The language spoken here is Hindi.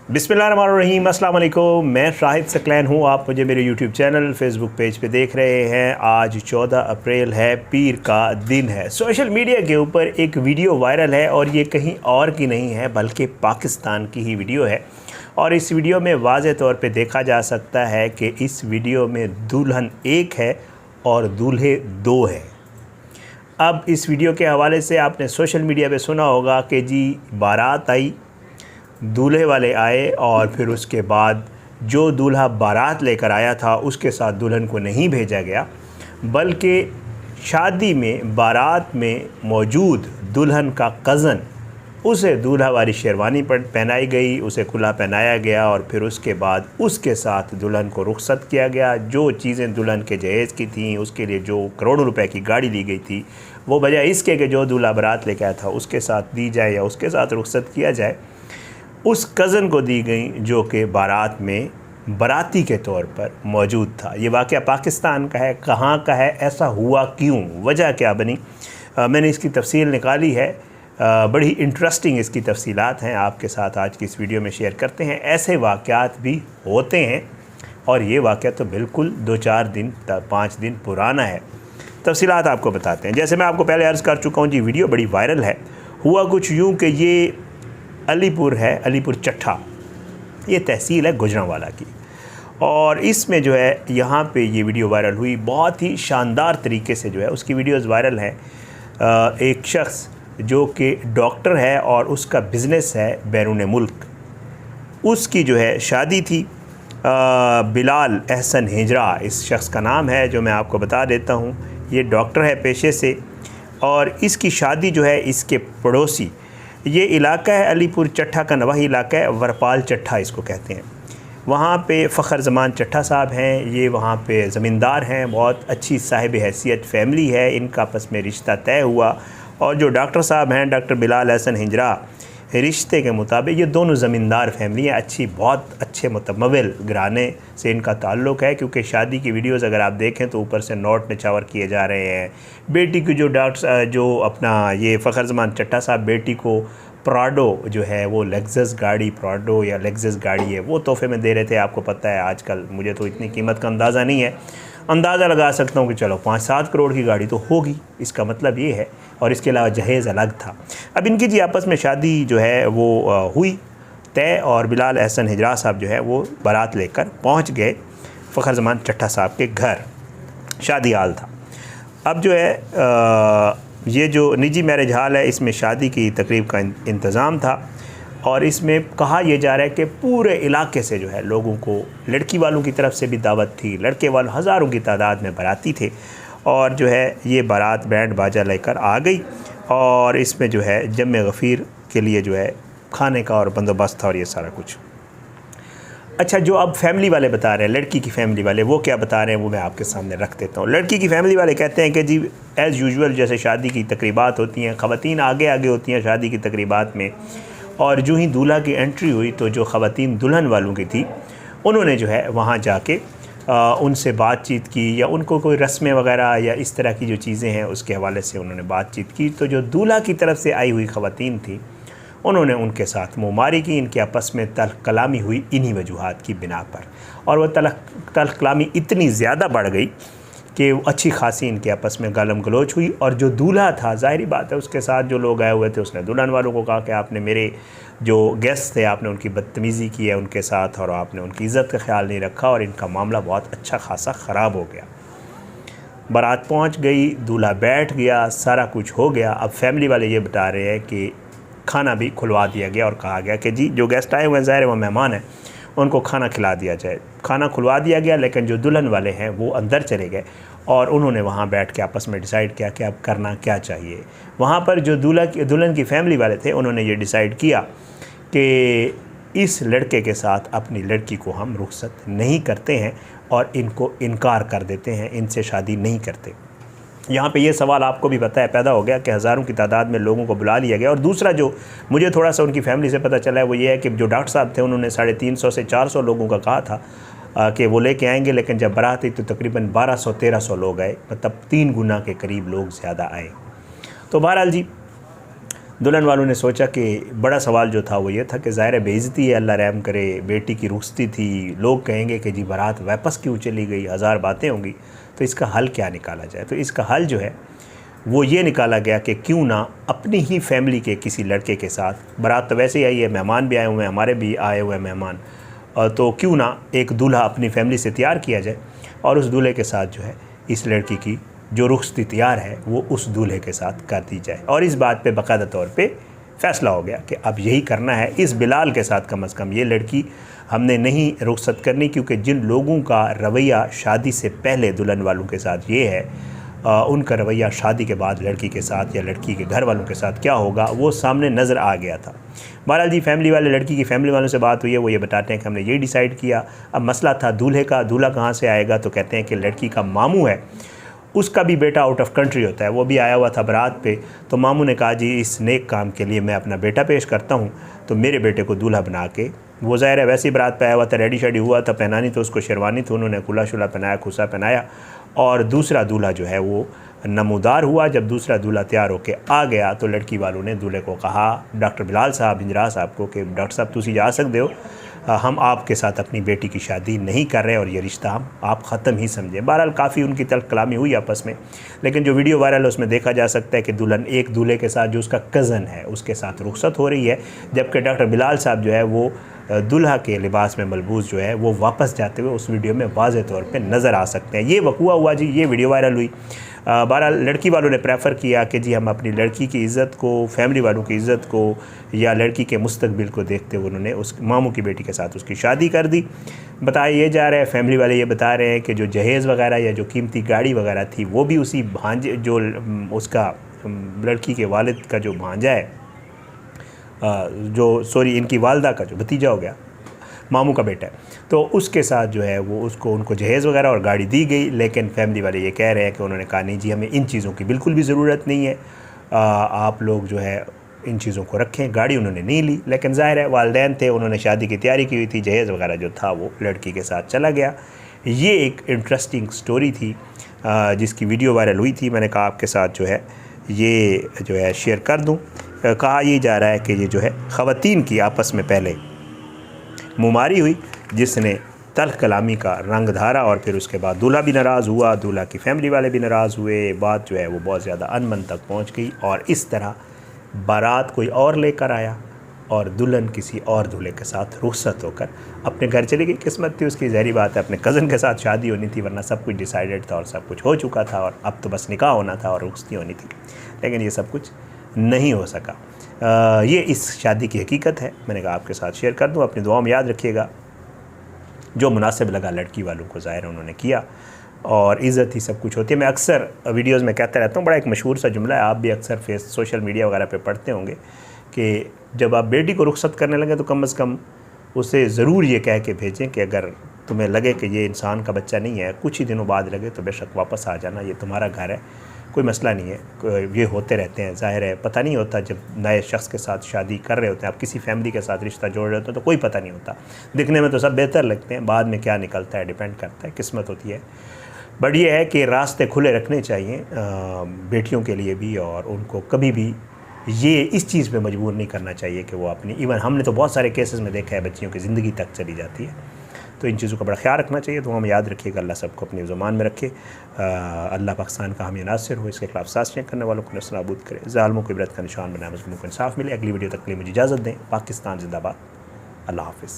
बिस्मिल्लाहिर्रहमानिर्रहीम, अस्सलाम वालेकुम। मैं शाहिद सकलैन हूँ। आप मुझे मेरे यूट्यूब चैनल फेसबुक पेज पे देख रहे हैं। आज 14 अप्रैल है, पीर का दिन है। सोशल मीडिया के ऊपर एक वीडियो वायरल है और ये कहीं और की नहीं है बल्कि पाकिस्तान की ही वीडियो है। और इस वीडियो में वाज़े तौर पे देखा जा सकता है कि इस वीडियो में दुल्हन एक है और दूल्हे दो है। अब इस वीडियो के हवाले से आपने सोशल मीडिया पे सुना होगा कि जी बारात आई, दूल्हे वाले आए और फिर उसके बाद जो दूल्हा बारात लेकर आया था उसके साथ दुल्हन को नहीं भेजा गया, बल्कि शादी में बारात में मौजूद दुल्हन का कज़न उसे दूल्हा वाली शेरवानी पर पहनाई गई, उसे कुल्हा पहनाया गया और फिर उसके बाद उसके साथ दुल्हन को रुखसत किया गया। जो चीज़ें दुल्हन के जहेज़ की थीं, उसके लिए जो करोड़ों रुपए की गाड़ी ली गई थी, वो बजाय इसके कि जो दूल्हा बारात लेकर आया था उसके साथ दी जाए या उसके साथ रुखसत किया जाए, उस कज़न को दी गई जो कि बारात में बाराती के तौर पर मौजूद था। ये वाक़या पाकिस्तान का है, कहाँ का है, ऐसा हुआ क्यों, वजह क्या बनी, मैंने इसकी तफसील निकाली है। बड़ी इंटरेस्टिंग इसकी तफसीलात हैं, आपके साथ आज की इस वीडियो में शेयर करते हैं। ऐसे वाक़यात भी होते हैं और ये वाक़या तो बिल्कुल 2-4 दिन 5 दिन पुराना है। तफसीलात आपको बताते हैं। जैसे मैं आपको पहले अर्ज़ कर चुका हूँ जी, वीडियो बड़ी वायरल है। हुआ कुछ यूँ कि ये अलीपुर है, अलीपुर चट्ठा, ये तहसील है गुजरांवाला की। और इसमें जो है यहाँ पे ये वीडियो वायरल हुई, बहुत ही शानदार तरीके से जो है उसकी वीडियोस वायरल हैं। एक शख्स जो कि डॉक्टर है और उसका बिज़नेस है बैरून मुल्क, उसकी जो है शादी थी। बिलाल एहसन हिजरा इस शख्स का नाम है, जो मैं आपको बता देता हूँ। ये डॉक्टर है पेशे से और इसकी शादी जो है इसके पड़ोसी, ये इलाका है अलीपुर चट्ठा का नवाही इलाका है, वरपाल चट्ठा इसको कहते हैं। वहाँ पे फ़खर ज़मान चट्ठा साहब हैं, ये वहाँ पे ज़मींदार हैं, बहुत अच्छी साहिब हैसियत फ़ैमिली है, इनका आपस में रिश्ता तय हुआ। और जो डॉक्टर साहब हैं, डॉक्टर बिलाल एहसन हिजरा, रिश्ते के मुताबिक ये दोनों ज़मींदार फैमिली हैं, अच्छी, बहुत अच्छे मुतमव्विल घराने से इनका ताल्लुक़ है। क्योंकि शादी की वीडियोस अगर आप देखें तो ऊपर से नोट निछावर किए जा रहे हैं। बेटी की जो अपना ये फ़खर ज़मान चट्टा साहब बेटी को प्राडो जो है वो लेक्सस गाड़ी, प्राडो या लेक्सस गाड़ी है, वो तोहफे में दे रहे थे। आपको पता है आजकल, मुझे तो इतनी कीमत का अंदाज़ा नहीं है, अंदाज़ा लगा सकता हूँ कि चलो 5-7 करोड़ की गाड़ी तो होगी, इसका मतलब ये है। और इसके अलावा जहेज़ अलग था। अब इनकी जी आपस में शादी जो है वो हुई तय और बिलाल एहसन हिजरा साहब जो है वो बारात लेकर पहुँच गए फ़खर ज़मान चट्टा साहब के घर, शादी हाल था। अब जो है ये जो निजी मैरिज हाल है, इसमें शादी की तकरीब का इंतज़ाम था और इसमें कहा यह जा रहा है कि पूरे इलाके से जो है लोगों को, लड़की वालों की तरफ से भी दावत थी, लड़के वालों हज़ारों की तादाद में बाराती थे। और जो है ये बारात बैंड बाजा लेकर आ गई और इसमें जो है जम्मे गफ़ीर के लिए जो है खाने का और बंदोबस्त था और ये सारा कुछ। अच्छा, जो अब फैमिली वाले बता रहे हैं, लड़की की फैमिली वाले, वो क्या बता रहे हैं वो मैं आपके सामने रख देता हूँ। लड़की की फैमिली वाले कहते हैं कि जी एज़ यूजुअल जैसे शादी की तकरीबात होती हैं, ख़वातीन आगे आगे होती हैं शादी की तकरीबात में, और जो ही दूल्हा की एंट्री हुई तो जो ख़वातीन दुल्हन वालों की थी उन्होंने जो है वहाँ जाके उनसे बातचीत की या उनको कोई रस्में वगैरह या इस तरह की जो चीज़ें हैं उसके हवाले से उन्होंने बातचीत की। तो जो दूल्हा की तरफ से आई हुई ख़वातीन थी उन्होंने उनके साथ मुँहमारी की, इनके आपस में तल्ख़ कलामी हुई इन्हीं वजूहात की बिना पर। और वह तल्ख़ कलामी इतनी ज़्यादा बढ़ गई कि अच्छी खासी इनके आपस में गालम गलोच हुई। और जो दूल्हा था, ज़ाहिरी बात है उसके साथ जो लोग आए हुए थे, उसने दुल्हन वालों को कहा कि आपने मेरे जो गेस्ट थे आपने उनकी बदतमीज़ी की है उनके साथ और आपने उनकी इज़्ज़त का ख्याल नहीं रखा, और इनका मामला बहुत अच्छा खासा ख़राब हो गया। बारात पहुंच गई, दूल्हा बैठ गया, सारा कुछ हो गया। अब फैमिली वाले ये बता रहे हैं कि खाना भी खुलवा दिया गया और कहा गया कि जी जो गेस्ट आए हुए हैं, ज़ाहिर है वो मेहमान हैं, उनको खाना खिला दिया जाए। खाना खुलवा दिया गया, लेकिन जो दुल्हन वाले हैं वो अंदर चले गए और उन्होंने वहाँ बैठ के आपस में डिसाइड किया कि अब करना क्या चाहिए। वहाँ पर जो दुल्हन की फैमिली वाले थे उन्होंने ये डिसाइड किया कि इस लड़के के साथ अपनी लड़की को हम रुखसत नहीं करते हैं और इनको इनकार कर देते हैं, इनसे शादी नहीं करते। यहाँ पे ये सवाल आपको भी पता है पैदा हो गया कि हज़ारों की तादाद में लोगों को बुला लिया गया। और दूसरा जो मुझे थोड़ा सा उनकी फैमिली से पता चला है वो ये है कि जो डॉक्टर साहब थे उन्होंने 350 से 400 लोगों का कहा था कि वो लेके आएंगे, लेकिन जब बारात आई तो तकरीबन 1200-1300 लोग आए, मतलब 3 गुना के करीब लोग ज़्यादा आए। तो बहरहाल जी दुल्हन वालों ने सोचा कि बड़ा सवाल जो था वो ये था कि ज़ाहिर बेइज्जती है, अल्लाह रहम करे, बेटी की रुखसती थी, लोग कहेंगे कि जी बारात वापस क्यों चली गई, हज़ार बातें होंगी, तो इसका हल क्या निकाला जाए। तो इसका हल जो है वो ये निकाला गया कि क्यों ना अपनी ही फैमिली के किसी लड़के के साथ, बारात तो वैसे ही आई है, मेहमान भी आए हुए हैं, हमारे भी आए हुए हैं मेहमान, तो क्यों ना एक दूल्हा अपनी फैमिली से तैयार किया जाए और उस दूल्हे के साथ जो है इस लड़की की जो रुखसती तैयार है वो उस दूल्हे के साथ कर दी जाए। और इस बात पे बाकायदा तौर पे फ़ैसला हो गया कि अब यही करना है, इस बिलाल के साथ कम अज़ कम ये लड़की हमने नहीं रुखसत करनी, क्योंकि जिन लोगों का रवैया शादी से पहले दुल्हन वालों के साथ ये है, उनका रवैया शादी के बाद लड़की के साथ या लड़की के घर वालों के साथ क्या होगा वो सामने नज़र आ गया था। बहरहाल जी फैमिली वाले, लड़की की फैमिली वालों से बात हुई है, वो ये बताते हैं कि हमने ये डिसाइड किया। अब मसला था दूल्हे का, दूल्हा कहाँ से आएगा, तो कहते हैं कि लड़की का मामू है, उसका भी बेटा आउट ऑफ कंट्री होता है, वो भी आया हुआ था बारात पे, तो मामू ने कहा जी इस नेक काम के लिए मैं अपना बेटा पेश करता हूँ, तो मेरे बेटे को दूल्हा बना के, वो ज़ाहिर है वैसे ही बारात पे आया हुआ था, रेडी शेडी हुआ था, पहनानी तो उसको शेरवानी थी, उन्होंने कुला शुला पहनाया, खुसा पहनाया, और दूसरा दूल्हा जो है वो नमूदार हुआ। जब दूसरा दूल्हा तैयार होकर आ गया तो लड़की वालों ने दूल्हे को कहा, डॉक्टर बिलाल साहब हिंजरा साहब को, कि डॉक्टर साहब तुसी जा सकते हो, हम आपके साथ अपनी बेटी की शादी नहीं कर रहे और ये रिश्ता हम आप ख़त्म ही समझें। बहरहाल काफ़ी उनकी तल्ख कलामी हुई आपस में, लेकिन जो वीडियो वायरल है उसमें देखा जा सकता है कि दुल्हन एक दूल्हे के साथ जो उसका कज़न है उसके साथ रुखसत हो रही है, जबकि डॉक्टर बिलाल साहब जो है वो दुल्हा के लिबास में मलबूस जो है वो वापस जाते हुए उस वीडियो में वाज़े तौर पे नज़र आ सकते हैं। ये वक़ूआ हुआ जी, ये वीडियो वायरल हुई। बहरहाल लड़की वालों ने प्रेफर किया कि जी हम अपनी लड़की की इज़्ज़त को, फैमिली वालों की इज़्ज़त को या लड़की के मुस्तकबिल को देखते हुए उन्होंने उस मामू की बेटी के साथ उसकी शादी कर दी। बताया ये जा रहा है, फैमिली वाले ये बता रहे हैं कि जो जहेज़ वगैरह या जो कीमती गाड़ी वगैरह थी वो भी उसी भांजे, जो उसका लड़की के वालिद का जो भांजा है, जो सॉरी इनकी वालदा का जो भतीजा हो गया, मामू का बेटा है, तो उसके साथ जो है वो उसको उनको जहेज़ वगैरह और गाड़ी दी गई। लेकिन फैमिली वाले ये कह रहे हैं कि उन्होंने कहा नहीं जी हमें इन चीज़ों की बिल्कुल भी ज़रूरत नहीं है, आप लोग जो है इन चीज़ों को रखें। गाड़ी उन्होंने नहीं ली, लेकिन ज़ाहिर है वालिदैन थे, उन्होंने शादी की तैयारी की हुई थी, जहेज़ वगैरह जो था वो लड़की के साथ चला गया। ये एक इंटरेस्टिंग स्टोरी थी जिसकी वीडियो वायरल हुई थी, मैंने कहा आपके साथ जो है ये जो है शेयर कर दूँ। कहा यह जा रहा है कि ये जो है ख़वातीन की आपस में पहले मुमारी हुई जिसने तल्ख कलामी का रंग धारा, और फिर उसके बाद दूल्हा भी नाराज़ हुआ, दूल्हा की फैमिली वाले भी नाराज़ हुए, बात जो है वो बहुत ज़्यादा अनबन तक पहुंच गई, और इस तरह बारात कोई और लेकर आया और दुल्हन किसी और दूल्हे के साथ रुखसत होकर अपने घर चली गई। किस्मत थी उसकी, ज़हरी बात है, अपने कज़न के साथ शादी होनी थी, वरना सब कुछ डिसाइडेड था और सब कुछ हो चुका था, और अब तो बस निकाह होना था और रुखसती होनी थी, लेकिन ये सब कुछ नहीं हो सका। ये इस शादी की हकीकत है, मैंने कहा आपके साथ शेयर कर दूं। अपनी दुआओं में याद रखिएगा, जो मुनासिब लगा लड़की वालों को ज़ाहिर उन्होंने किया, और इज़्ज़त ही सब कुछ होती है। मैं अक्सर वीडियोज़ में कहता रहता हूँ, बड़ा एक मशहूर सा जुमला है, आप भी अक्सर सोशल मीडिया वगैरह पे पढ़ते होंगे कि जब आप बेटी को रुखसत करने लगे तो कम अज़ कम उसे ज़रूर ये कह के भेजें कि अगर तुम्हें लगे कि ये इंसान का बच्चा नहीं है, कुछ ही दिनों बाद लगे तो बेशक वापस आ जाना, ये तुम्हारा घर है, कोई मसला नहीं है। ये होते रहते हैं, ज़ाहिर है पता नहीं होता, जब नए शख्स के साथ शादी कर रहे होते हैं, आप किसी फैमिली के साथ रिश्ता जोड़ रहे होते हैं तो कोई पता नहीं होता, दिखने में तो सब बेहतर लगते हैं, बाद में क्या निकलता है डिपेंड करता है, किस्मत होती है। बट ये है कि रास्ते खुले रखने चाहिए बेटियों के लिए भी, और उनको कभी भी ये इस चीज़ पे मजबूर नहीं करना चाहिए कि वो अपनी, इवन हमने तो बहुत सारे केसेस में देखा है बच्चियों की ज़िंदगी तक चली जाती है, तो इन चीज़ों का बड़ा ख्याल रखना चाहिए। तो हम याद रखिएगा, अल्लाह सबको अपनी ज़ुबान में रखे, अल्लाह पाकिस्तान का हामी नासिर हो, इसके खिलाफ साजिशें करने वालों को नस्ल नाबूद करे, ज़ालिमों को इबरत का निशान बनाए, मज़लूमों को इंसाफ मिले। अगली वीडियो तक के लिए मुझे इजाज़त दें। पाकिस्तान जिंदाबाद, अल्लाह हाफ़िज़।